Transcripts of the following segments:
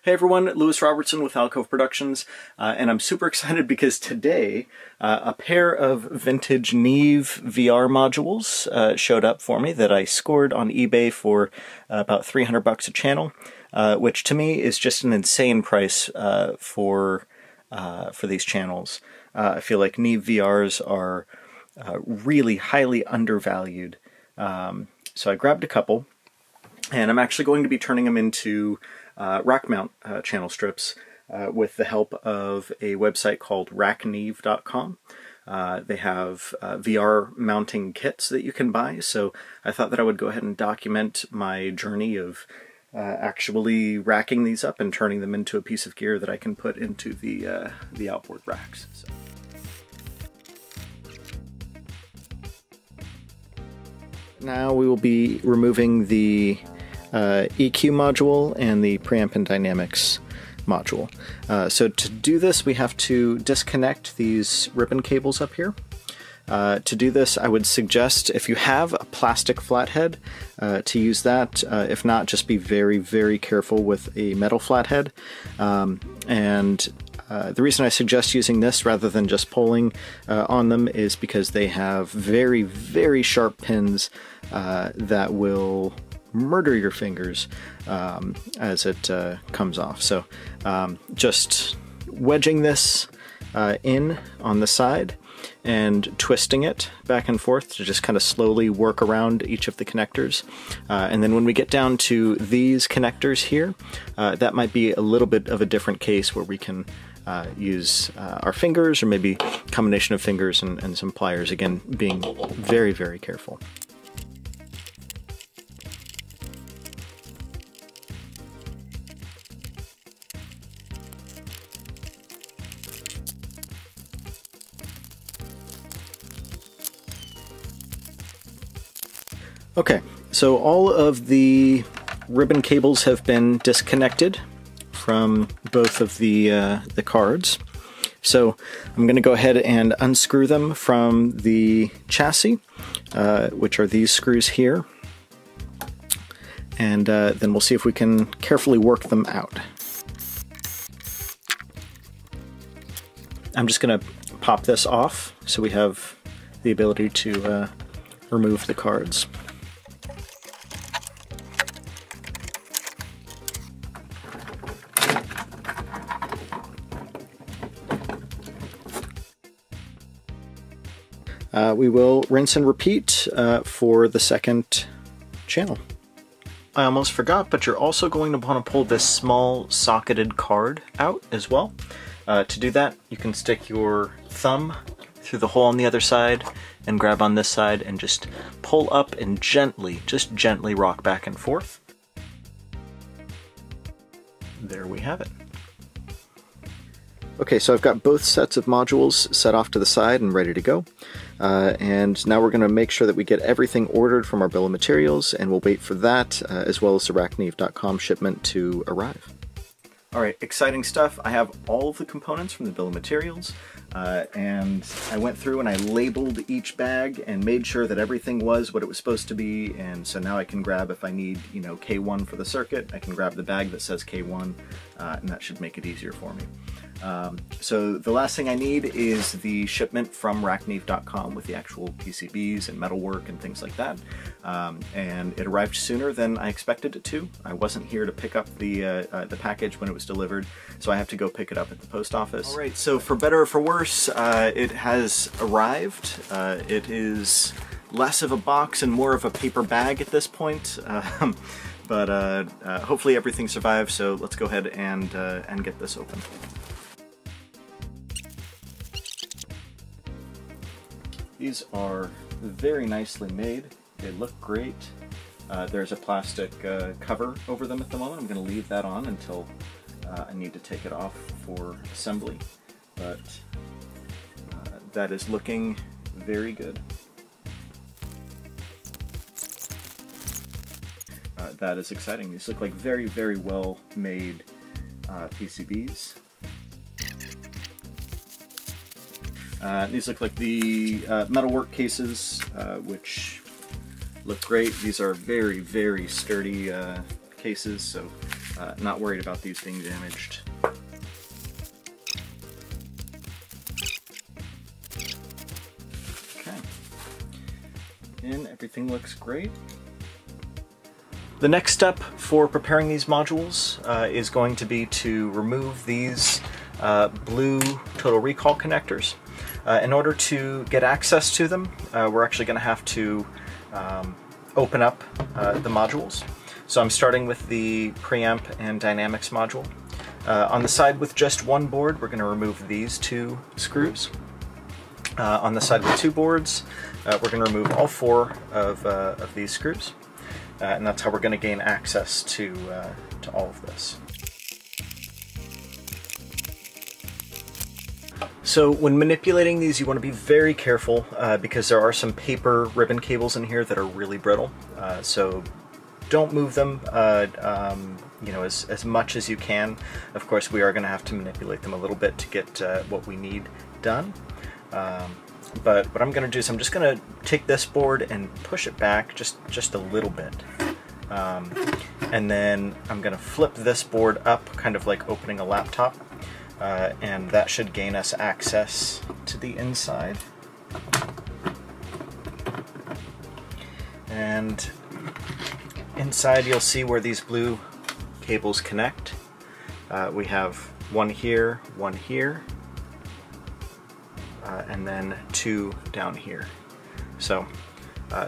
Hey everyone, Lewis Robertson with Alcove Productions, and I'm super excited because today a pair of vintage Neve VR modules showed up for me that I scored on eBay for about $300 a channel, which to me is just an insane price for these channels. I feel like Neve VRs are really highly undervalued, so I grabbed a couple, and I'm actually going to be turning them into rack mount channel strips with the help of a website called rackneve.com. They have VR mounting kits that you can buy, so I thought that I would go ahead and document my journey of actually racking these up and turning them into a piece of gear that I can put into the outboard racks. So. Now we will be removing the EQ module and the preamp and dynamics module. So to do this, we have to disconnect these ribbon cables up here. To do this, I would suggest, if you have a plastic flathead, to use that. If not, just be very, very careful with a metal flathead. The reason I suggest using this rather than just pulling on them is because they have very, very sharp pins that will murder your fingers as it comes off. So just wedging this in on the side and twisting it back and forth to just kind of slowly work around each of the connectors. And then when we get down to these connectors here, that might be a little bit of a different case where we can use our fingers, or maybe a combination of fingers and some pliers, again being very, very careful. Okay, so all of the ribbon cables have been disconnected from both of the cards. So I'm going to go ahead and unscrew them from the chassis, which are these screws here, and then we'll see if we can carefully work them out. I'm just going to pop this off so we have the ability to remove the cards. We will rinse and repeat for the second channel. I almost forgot, but you're also going to want to pull this small socketed card out as well. To do that, you can stick your thumb through the hole on the other side and grab on this side and just pull up and gently, just gently rock back and forth. There we have it. Okay, so I've got both sets of modules set off to the side and ready to go. And now we're going to make sure that we get everything ordered from our bill of materials, and we'll wait for that, as well as the rackneve.com shipment to arrive. Alright, exciting stuff. I have all of the components from the bill of materials, and I went through and I labeled each bag and made sure that everything was what it was supposed to be, and so now I can grab, if I need, you know, K1 for the circuit, I can grab the bag that says K1, and that should make it easier for me. So the last thing I need is the shipment from rackneve.com with the actual PCBs and metalwork and things like that. And it arrived sooner than I expected it to. I wasn't here to pick up the package when it was delivered, so I have to go pick it up at the post office. Alright, so for better or for worse, it has arrived. It is less of a box and more of a paper bag at this point. But hopefully everything survives, so let's go ahead and get this open. These are very nicely made. They look great. There's a plastic cover over them at the moment. I'm going to leave that on until I need to take it off for assembly. But that is looking very good. That is exciting. These look like very, very well made PCBs. These look like the metalwork cases, which look great. These are very, very sturdy cases, so not worried about these being damaged. Okay, and everything looks great. The next step for preparing these modules is going to be to remove these blue Total Recall connectors. In order to get access to them, we're actually going to have to open up the modules. So I'm starting with the preamp and dynamics module. On the side with just one board, we're going to remove these two screws. On the side with two boards, we're going to remove all four of these screws. And that's how we're going to gain access to all of this. So when manipulating these, you want to be very careful because there are some paper ribbon cables in here that are really brittle. So don't move them you know, as much as you can. Of course, we are going to have to manipulate them a little bit to get what we need done. But what I'm going to do is I'm just going to take this board and push it back just a little bit. And then I'm going to flip this board up, kind of like opening a laptop. And that should gain us access to the inside. And inside you'll see where these blue cables connect. We have one here, and then two down here. So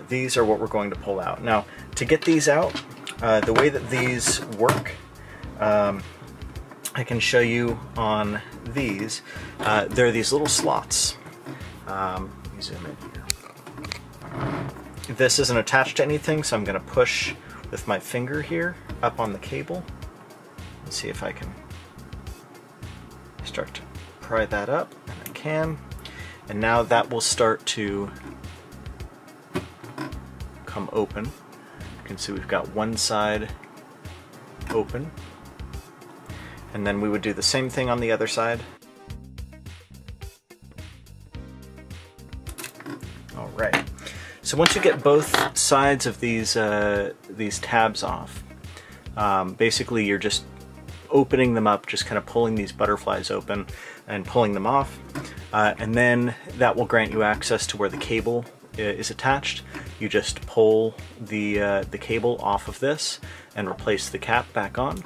these are what we're going to pull out. Now, to get these out, the way that these work, I can show you on these. There are these little slots. Let me zoom in here. This isn't attached to anything, so I'm going to push with my finger here up on the cable. Let's see if I can start to pry that up, and I can. And now that will start to come open. You can see we've got one side open. And then we would do the same thing on the other side. All right. So once you get both sides of these tabs off, basically you're just opening them up, just kind of pulling these butterflies open and pulling them off. And then that will grant you access to where the cable is attached. You just pull the cable off of this and replace the cap back on.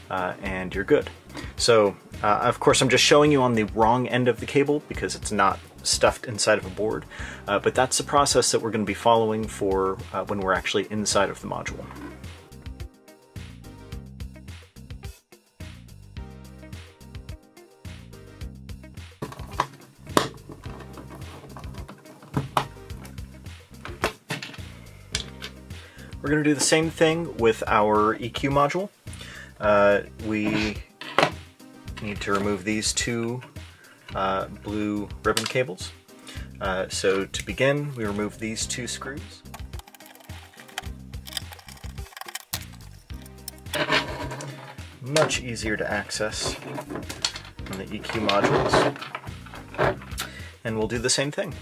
And you're good. So, of course, I'm just showing you on the wrong end of the cable because it's not stuffed inside of a board, but that's the process that we're going to be following for when we're actually inside of the module. We're going to do the same thing with our EQ module. We need to remove these two blue ribbon cables. So to begin, we remove these two screws. Much easier to access on the EQ modules. And we'll do the same thing.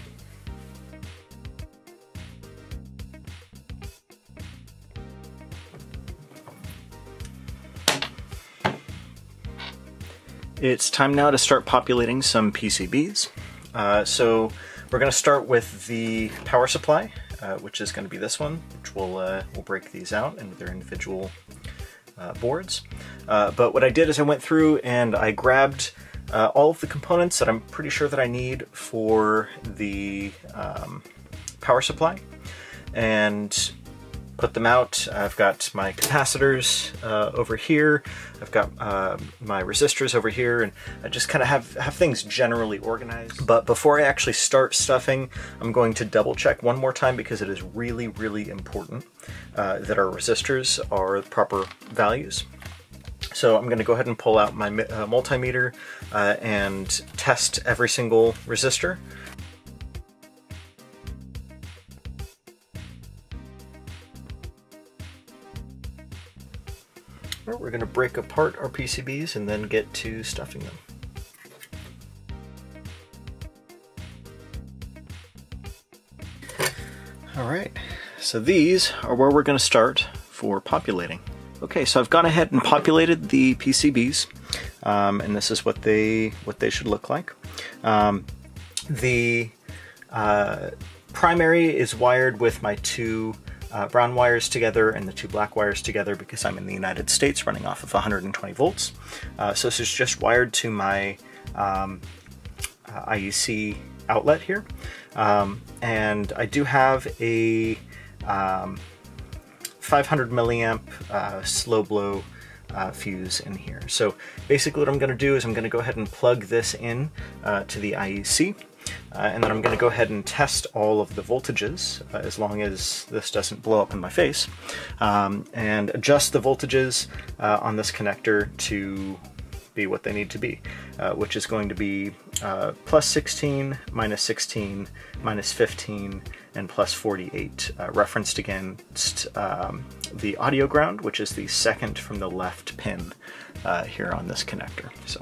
It's time now to start populating some PCBs. So we're going to start with the power supply, which is going to be this one, which we'll break these out into their individual boards. But what I did is I went through and I grabbed all of the components that I'm pretty sure that I need for the power supply and put them out. I've got my capacitors over here, I've got my resistors over here, and I just kind of have things generally organized. But before I actually start stuffing, I'm going to double check one more time because it is really, really important that our resistors are the proper values. So I'm going to go ahead and pull out my multimeter and test every single resistor. We're going to break apart our PCBs and then get to stuffing them. Alright, so these are where we're going to start for populating. Okay, so I've gone ahead and populated the PCBs, and this is what they should look like. The primary is wired with my two brown wires together and the two black wires together because I'm in the United States running off of 120 volts. So this is just wired to my IEC outlet here. And I do have a 500 milliamp slow blow fuse in here. So basically what I'm going to do is I'm going to go ahead and plug this in to the IEC. And then I'm going to go ahead and test all of the voltages, as long as this doesn't blow up in my face, and adjust the voltages on this connector to be what they need to be, which is going to be plus 16, minus 16, minus 15, and plus 48, referenced against the audio ground, which is the second from the left pin here on this connector. So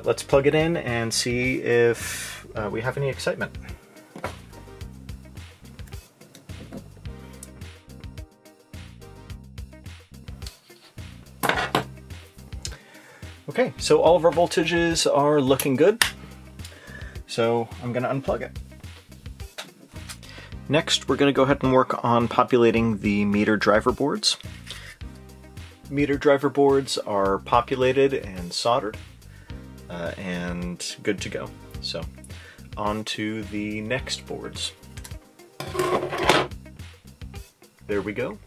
let's plug it in and see if we have any excitement. Okay, so all of our voltages are looking good. So I'm going to unplug it. Next, we're going to go ahead and work on populating the meter driver boards. Meter driver boards are populated and soldered and good to go. So on to the next boards. There we go.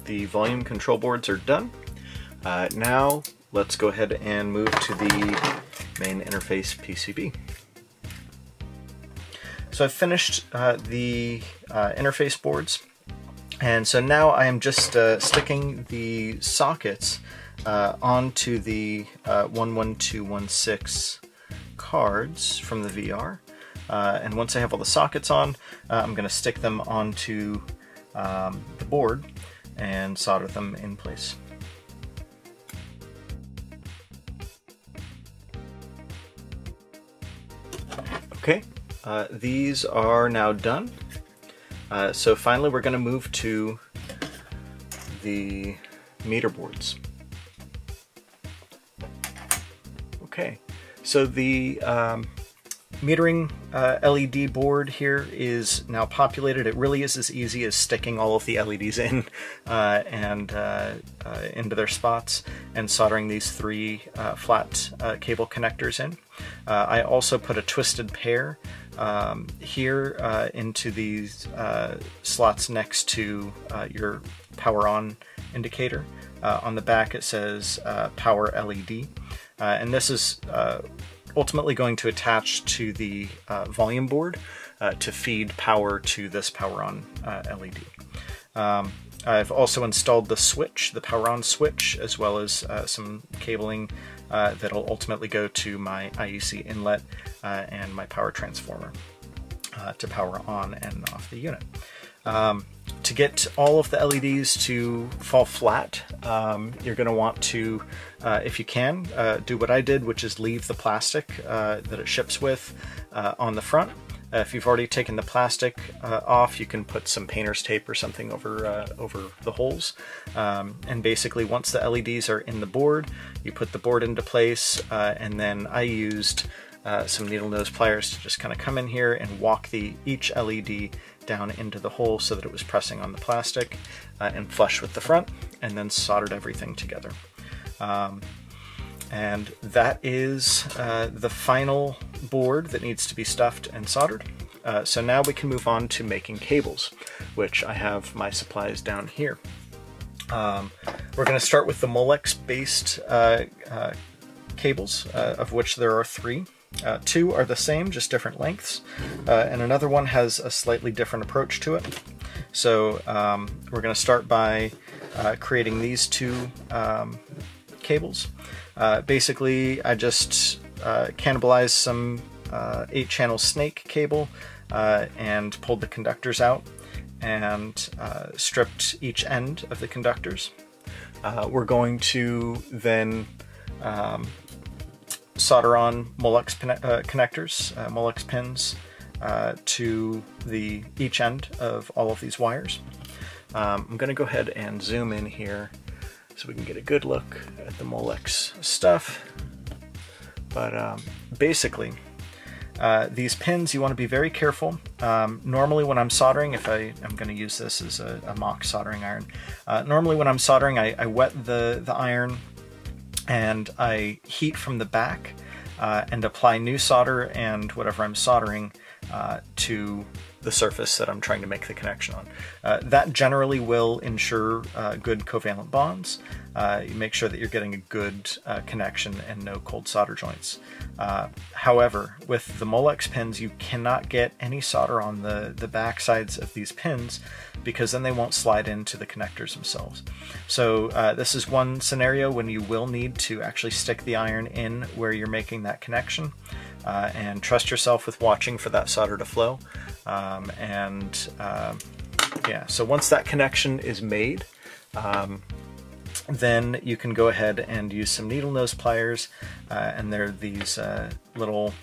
The volume control boards are done. Now let's go ahead and move to the main interface PCB. So I've finished the interface boards, and so now I am just sticking the sockets onto the 11216 cards from the VR. And once I have all the sockets on, I'm going to stick them onto the board and solder them in place. Okay, these are now done. So finally we're going to move to the meter boards. Okay, so the metering LED board here is now populated. It really is as easy as sticking all of the LEDs in and into their spots and soldering these three flat cable connectors in. I also put a twisted pair here into these slots next to your power on indicator. On the back it says power LED, and this is ultimately going to attach to the volume board to feed power to this power on LED. I've also installed the switch, the power on switch, as well as some cabling that'll ultimately go to my IEC inlet and my power transformer to power on and off the unit. To get all of the LEDs to fall flat, you're going to want to, if you can, do what I did, which is leave the plastic that it ships with on the front. If you've already taken the plastic off, you can put some painter's tape or something over the holes. And basically, once the LEDs are in the board, you put the board into place, and then I used some needle nose pliers to just kind of come in here and walk each LED down into the hole so that it was pressing on the plastic and flush with the front, and then soldered everything together. And that is the final board that needs to be stuffed and soldered. So now we can move on to making cables, which I have my supplies down here. We're going to start with the Molex-based cables, of which there are three. Two are the same, just different lengths, and another one has a slightly different approach to it. So we're going to start by creating these two cables. Basically, I just cannibalized some 8-channel snake cable and pulled the conductors out and stripped each end of the conductors. We're going to then solder on Molex connectors, Molex pins, to each end of all of these wires. I'm going to go ahead and zoom in here so we can get a good look at the Molex stuff. But basically, these pins, you want to be very careful. Normally when I'm soldering, if I'm going to use this as a mock soldering iron, normally when I'm soldering, I wet the iron and I heat from the back and apply new solder and whatever I'm soldering to the surface that I'm trying to make the connection on. That generally will ensure good covalent bonds. You make sure that you're getting a good connection and no cold solder joints. However, with the Molex pins, you cannot get any solder on the back sides of these pins because then they won't slide into the connectors themselves. So this is one scenario when you will need to actually stick the iron in where you're making that connection. And trust yourself with watching for that solder to flow. Yeah, so once that connection is made, then you can go ahead and use some needle nose pliers, and they're these little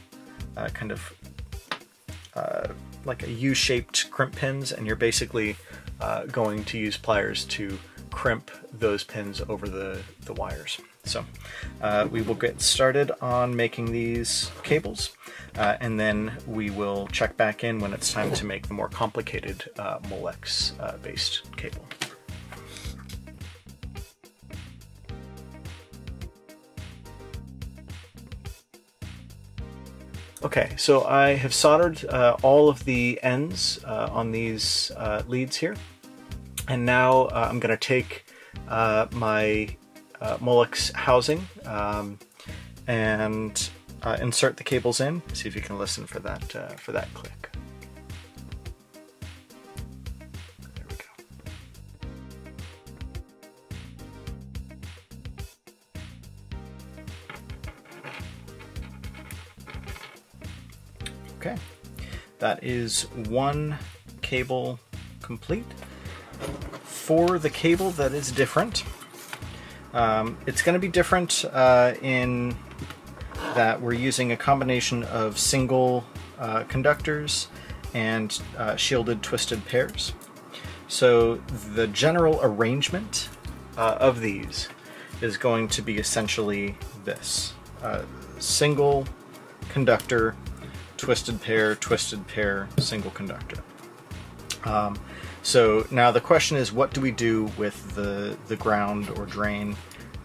kind of like a U-shaped crimp pins, and you're basically going to use pliers to crimp those pins over the wires. So we will get started on making these cables, and then we will check back in when it's time to make the more complicated Molex based cable. Okay, so I have soldered all of the ends on these leads here, and now I'm going to take my Molex housing and insert the cables in. See if you can listen for that click. There we go. Okay, that is one cable complete. For the cable that is different, it's going to be different in that we're using a combination of single conductors and shielded twisted pairs. So the general arrangement of these is going to be essentially this. Single conductor, twisted pair, single conductor. So now the question is, what do we do with the ground or drain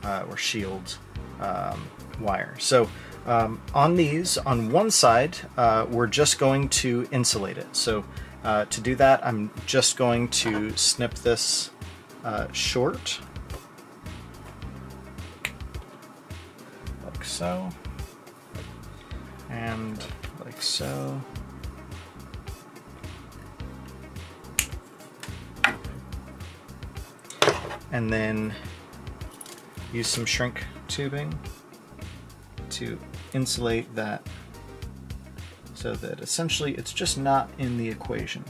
or shield wire? So on these, on one side, we're just going to insulate it. So to do that, I'm just going to snip this short, like so, and like so. And then use some shrink tubing to insulate that so that essentially it's just not in the equation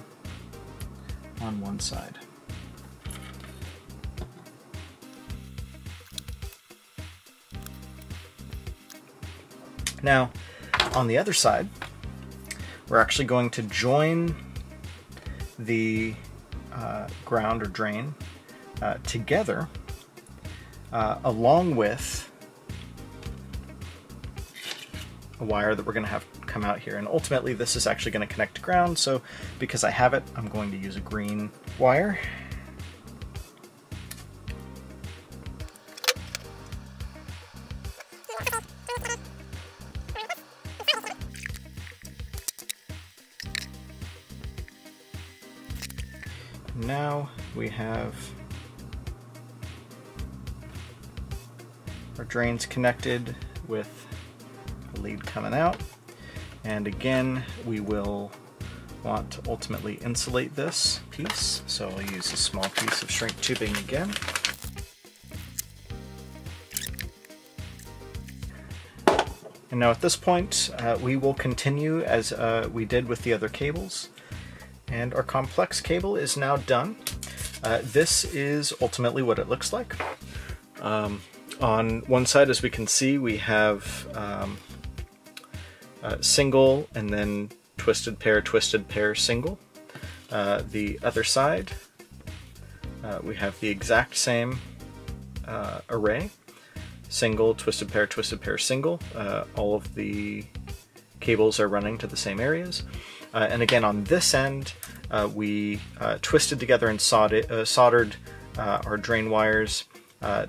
on one side. Now, on the other side, we're actually going to join the ground or drain together along with a wire that we're going to have come out here. And ultimately this is actually going to connect to ground, so because I have it, I'm going to use a green wire. Now we have our drains connected with the lead coming out, and again we will want to ultimately insulate this piece, so I'll use a small piece of shrink tubing again. And now at this point we will continue as we did with the other cables, and our complex cable is now done. This is ultimately what it looks like. On one side, as we can see, we have single and then twisted pair, single. The other side, we have the exact same array. Single, twisted pair, single. All of the cables are running to the same areas. And again, on this end, we twisted together and soldered our drain wires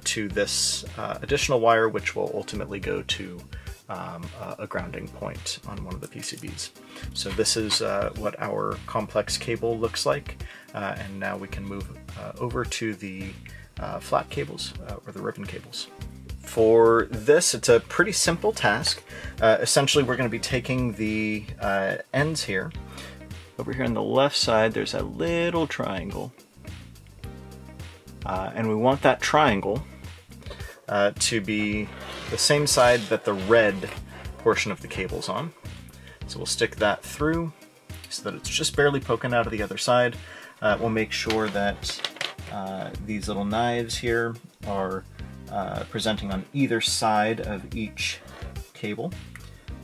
to this additional wire, which will ultimately go to a grounding point on one of the PCBs. So this is what our complex cable looks like, and now we can move over to the flat cables, or the ribbon cables. For this, it's a pretty simple task. Essentially, we're going to be taking the ends here. Over here on the left side, there's a little triangle. And we want that triangle to be the same side that the red portion of the cable's on. So we'll stick that through so that it's just barely poking out of the other side. We'll make sure that these little knives here are presenting on either side of each cable.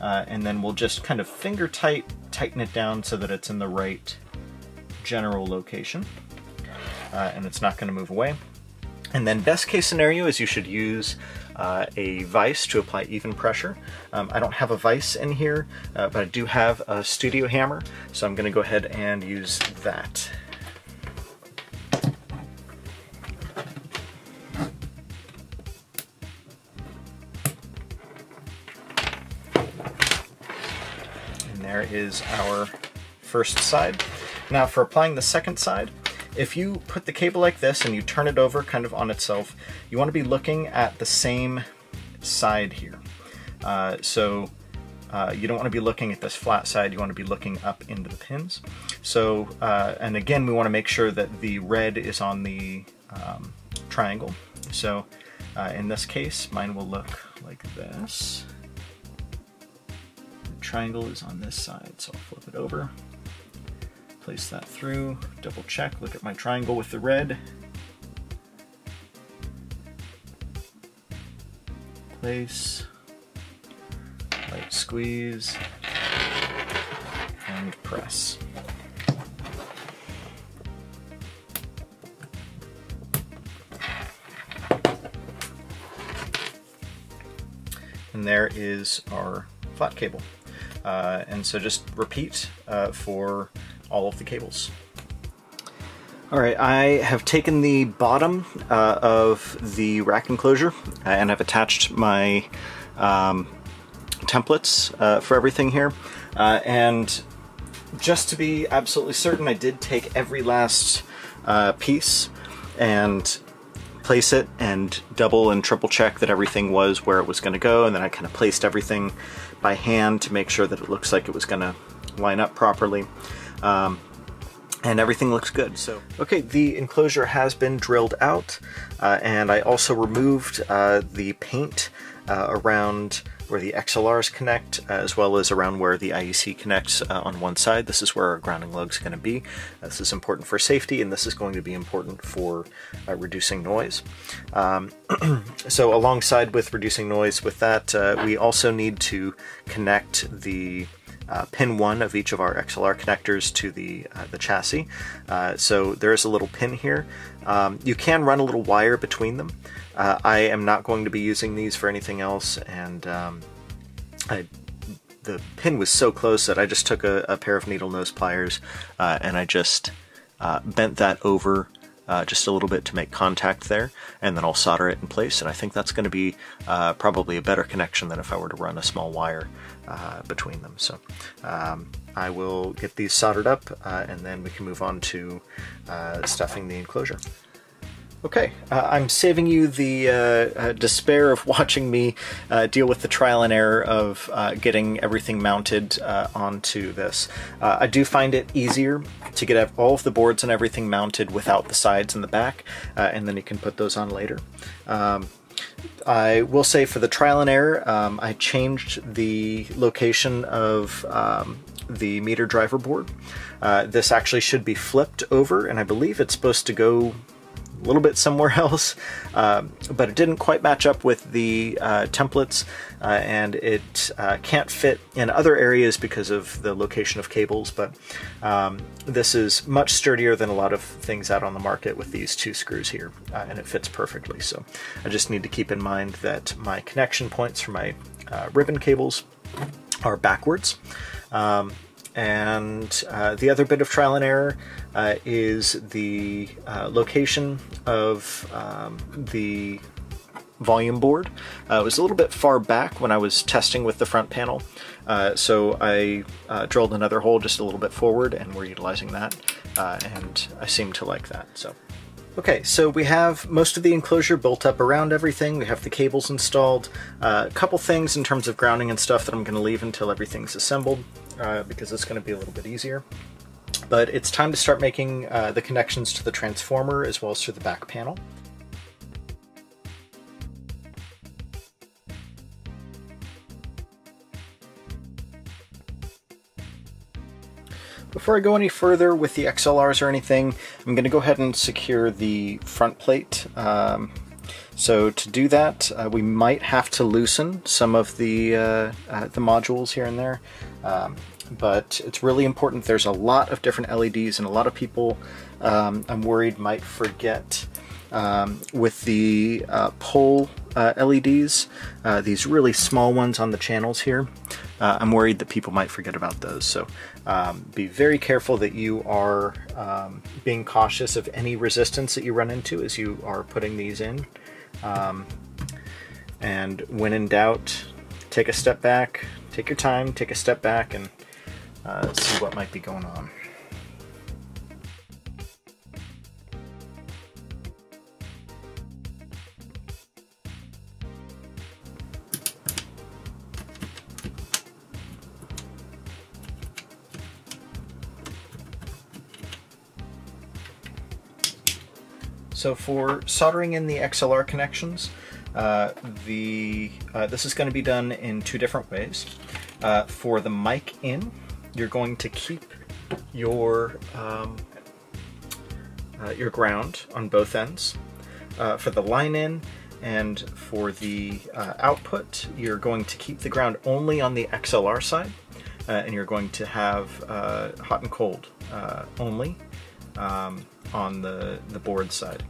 And then we'll just kind of finger tighten it down so that it's in the right general location. And it's not going to move away. And then best case scenario is you should use a vise to apply even pressure. I don't have a vise in here, but I do have a studio hammer, so I'm going to go ahead and use that. And there is our first side. Now for applying the second side, if you put the cable like this and you turn it over kind of on itself, you want to be looking at the same side here. You don't want to be looking at this flat side, you want to be looking up into the pins. So, and again, we want to make sure that the red is on the triangle. So in this case, mine will look like this. The triangle is on this side, so I'll flip it over. Place that through, double check, look at my triangle with the red. Place, light squeeze, and press. And there is our flat cable. And so just repeat for all of the cables. Alright, I have taken the bottom of the rack enclosure and I've attached my templates for everything here. And just to be absolutely certain, I did take every last piece and place it and double and triple check that everything was where it was going to go, and then I kind of placed everything by hand to make sure that it looks like it was going to line up properly. And everything looks good. So, okay, the enclosure has been drilled out, and I also removed the paint around where the XLRs connect, as well as around where the IEC connects on one side. This is where our grounding lug's going to be. This is important for safety, and this is going to be important for reducing noise. So alongside with reducing noise with that, we also need to connect the pin 1 of each of our XLR connectors to the chassis. So there is a little pin here. You can run a little wire between them. I am not going to be using these for anything else, and the pin was so close that I just took a pair of needle nose pliers and I just bent that over just a little bit to make contact there, and then I'll solder it in place, and I think that's going to be probably a better connection than if I were to run a small wire between them. So I will get these soldered up and then we can move on to stuffing the enclosure. Okay, I'm saving you the despair of watching me deal with the trial and error of getting everything mounted onto this. I do find it easier to get all of the boards and everything mounted without the sides and the back, and then you can put those on later. I will say for the trial and error, I changed the location of the meter driver board. This actually should be flipped over, and I believe it's supposed to go little bit somewhere else, but it didn't quite match up with the templates, and it can't fit in other areas because of the location of cables, but this is much sturdier than a lot of things out on the market with these 2 screws here, and it fits perfectly. So I just need to keep in mind that my connection points for my ribbon cables are backwards. And the other bit of trial and error is the location of the volume board. It was a little bit far back when I was testing with the front panel, so I drilled another hole just a little bit forward, and we're utilizing that, and I seem to like that. So. Okay, so we have most of the enclosure built up around everything. We have the cables installed. A couple things in terms of grounding and stuff that I'm going to leave until everything's assembled, because it's going to be a little bit easier. But it's time to start making the connections to the transformer as well as to the back panel. Before I go any further with the XLRs or anything, I'm going to go ahead and secure the front plate. So to do that, we might have to loosen some of the modules here and there, but it's really important. There's a lot of different LEDs, and a lot of people, I'm worried, might forget with the pole LEDs, these really small ones on the channels here. I'm worried that people might forget about those, so be very careful that you are being cautious of any resistance that you run into as you are putting these in. And when in doubt, take a step back, take your time, take a step back, and see what might be going on. So for soldering in the XLR connections, this is going to be done in 2 different ways. For the mic in, you're going to keep your ground on both ends. For the line in and for the output, you're going to keep the ground only on the XLR side, and you're going to have hot and cold only on the board side.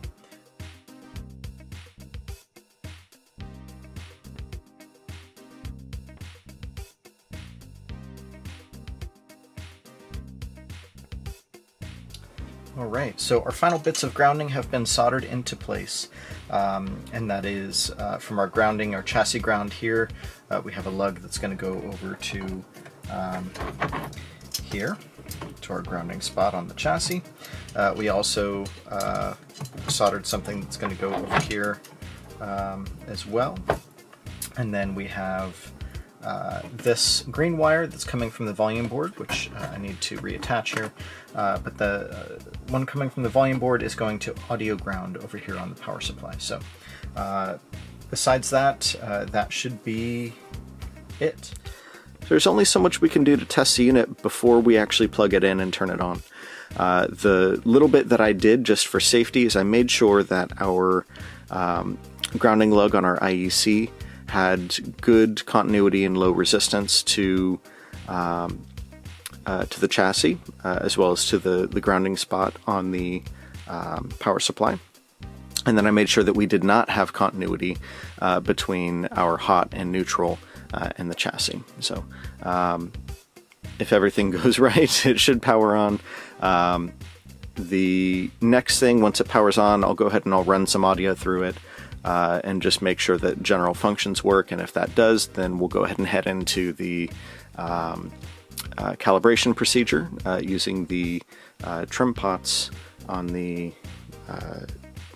Alright, so our final bits of grounding have been soldered into place, and that is from our grounding, our chassis ground here, we have a lug that's going to go over to here, to our grounding spot on the chassis. We also soldered something that's going to go over here as well, and then we have this green wire that's coming from the volume board, which I need to reattach here, but the one coming from the volume board is going to audio ground over here on the power supply. So besides that, that should be it. There's only so much we can do to test the unit before we actually plug it in and turn it on. The little bit that I did just for safety is I made sure that our grounding lug on our IEC had good continuity and low resistance to the chassis, as well as to the grounding spot on the power supply. And then I made sure that we did not have continuity between our hot and neutral and the chassis. So if everything goes right, it should power on. The next thing, once it powers on, I'll go ahead and I'll run some audio through it and just make sure that general functions work, and if that does, then we'll go ahead and head into the calibration procedure using the trim pots on the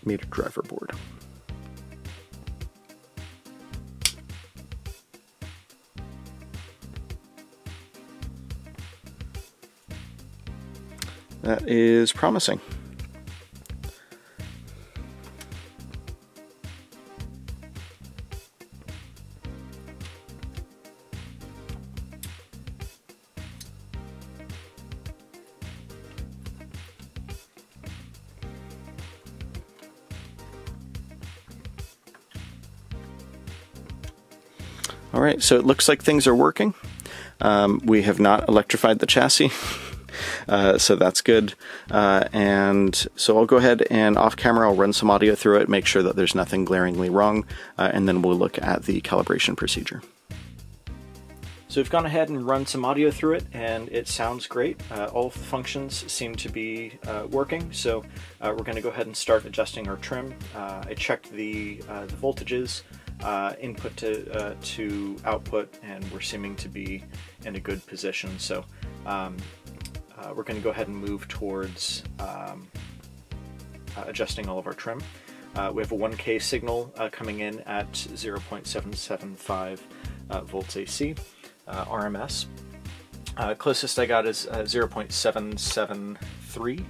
meter driver board. That is promising. Alright, so it looks like things are working. We have not electrified the chassis, so that's good. And so I'll go ahead and off camera I'll run some audio through it, make sure that there's nothing glaringly wrong, and then we'll look at the calibration procedure. So we've gone ahead and run some audio through it, and it sounds great. All of the functions seem to be working, so we're going to go ahead and start adjusting our trim. I checked the voltages, input to output, and we're seeming to be in a good position. So we're going to go ahead and move towards adjusting all of our trim. We have a 1K signal coming in at 0.775 volts AC. RMS. Closest I got is 0.773,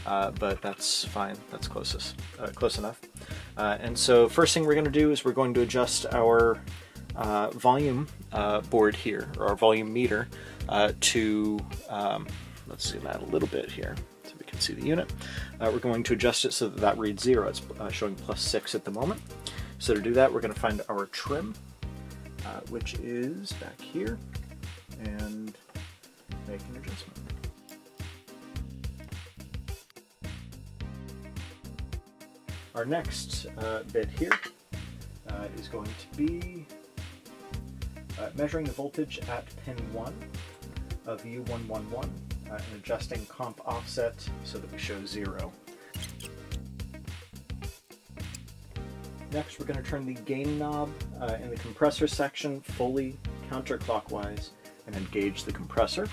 but that's fine. That's close enough. And so first thing we're going to do is we're going to adjust our volume board here, or our volume meter, to, let's zoom out a little bit here so we can see the unit. We're going to adjust it so that that reads 0. It's showing +6 at the moment. So to do that, we're going to find our trim, which is back here, and make an adjustment. Our next bit here is going to be measuring the voltage at pin 1 of U111 and adjusting comp offset so that we show 0. Next, we're going to turn the gain knob in the compressor section fully counterclockwise and engage the compressor.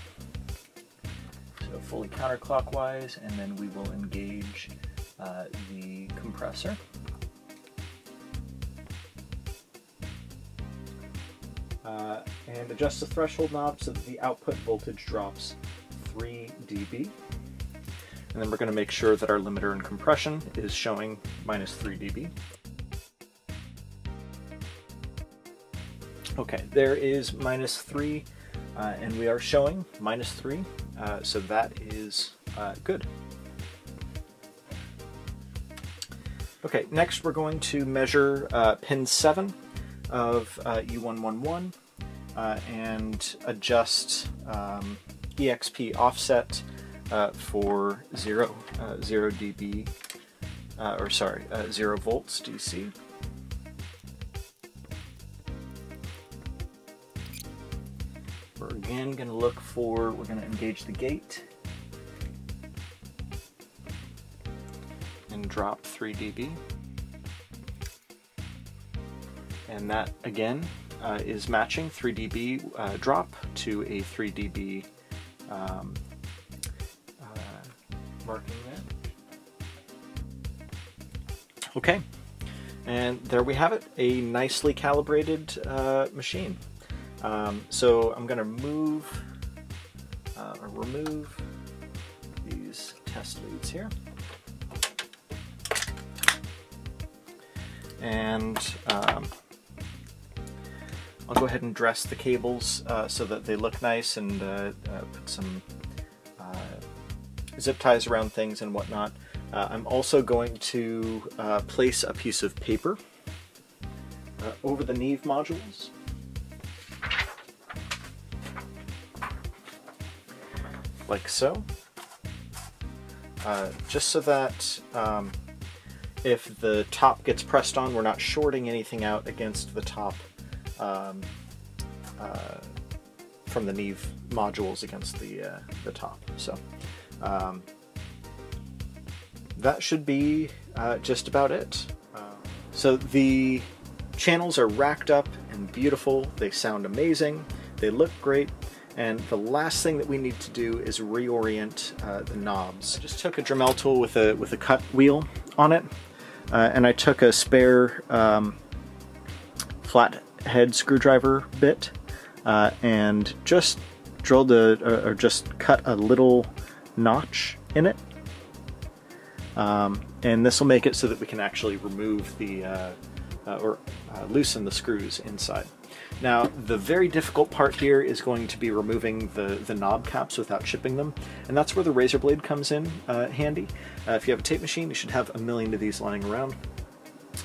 So fully counterclockwise, and then we will engage the compressor. And adjust the threshold knob so that the output voltage drops 3 dB. And then we're going to make sure that our limiter and compression is showing -3 dB. Okay, there is -3, and we are showing -3, so that is good. Okay, next we're going to measure pin 7 of U111 and adjust EXP offset for 0 dB, 0 volts DC. We're again going to look for, we're going to engage the gate and drop 3 dB. And that again is matching 3 dB drop to a 3 dB marking there. Okay, and there we have it, a nicely calibrated machine. So I'm going to move or remove these test leads here, and I'll go ahead and dress the cables so that they look nice, and put some zip ties around things and whatnot. I'm also going to place a piece of paper over the Neve modules. Like so, just so that if the top gets pressed on, we're not shorting anything out against the top from the Neve modules against the top. So that should be just about it. So the channels are racked up and beautiful, they sound amazing, they look great. And the last thing that we need to do is reorient the knobs. I just took a Dremel tool with a cut wheel on it, and I took a spare flat head screwdriver bit and just drilled or just cut a little notch in it. And this will make it so that we can actually remove the loosen the screws inside. Now, the very difficult part here is going to be removing the knob caps without chipping them, and that's where the razor blade comes in handy. If you have a tape machine, you should have a million of these lying around.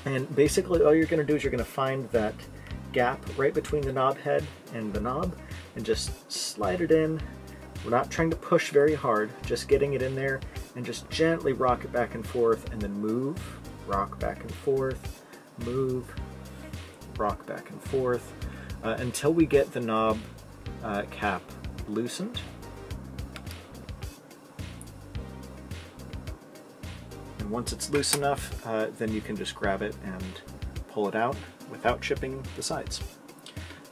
And basically all you're going to do is you're going to find that gap right between the knob head and the knob and just slide it in. We're not trying to push very hard, just getting it in there and just gently rock it back and forth, and then move, rock back and forth, move, rock back and forth, until we get the knob cap loosened. And once it's loose enough, then you can just grab it and pull it out without chipping the sides.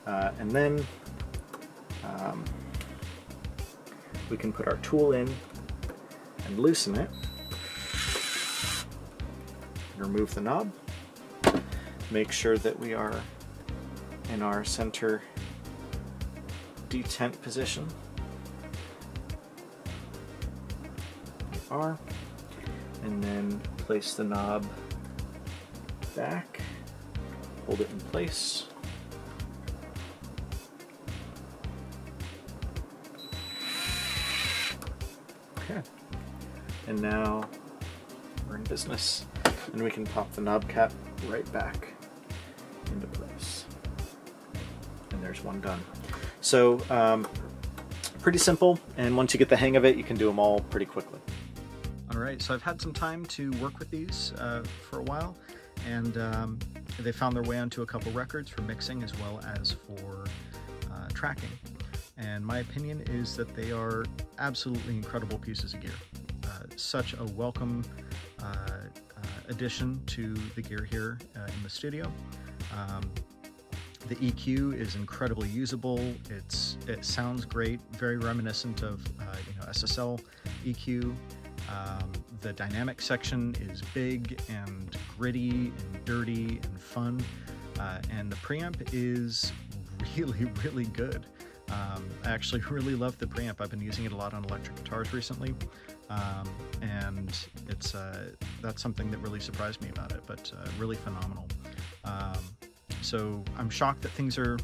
And then we can put our tool in and loosen it. Remove the knob. Make sure that we are in our center detent position. We are. And then place the knob back, hold it in place. Okay. And now we're in business. And we can pop the knob cap right back into place. And there's one done. So pretty simple, and once you get the hang of it, you can do them all pretty quickly. Alright, so I've had some time to work with these for a while, and they found their way onto a couple records for mixing as well as for tracking. And my opinion is that they are absolutely incredible pieces of gear. Such a welcome addition to the gear here in the studio. The EQ is incredibly usable. It sounds great, very reminiscent of SSL EQ. The dynamic section is big and gritty and dirty and fun, and the preamp is really good. I actually really love the preamp. I've been using it a lot on electric guitars recently, and it's that's something that really surprised me about it, but really phenomenal. So I'm shocked that things are,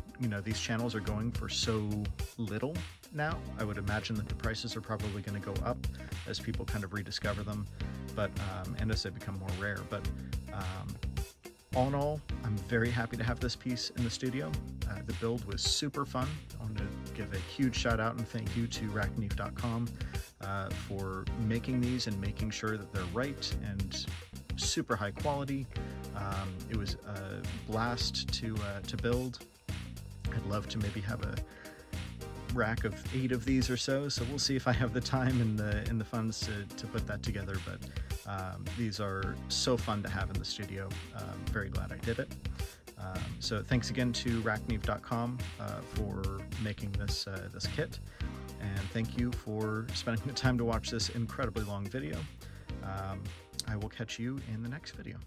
these channels are going for so little now. I would imagine that the prices are probably going to go up as people kind of rediscover them, but and as they become more rare. But all in all, I'm very happy to have this piece in the studio. The build was super fun. I want to give a huge shout out and thank you to Neve.com for making these and making sure that they're right and super high quality. It was a blast to build. I'd love to maybe have a rack of 8 of these or so we'll see if I have the time and the funds to put that together, but these are so fun to have in the studio. Very glad I did it. So thanks again to Neve.com for making this kit, and thank you for spending the time to watch this incredibly long video. I will catch you in the next video.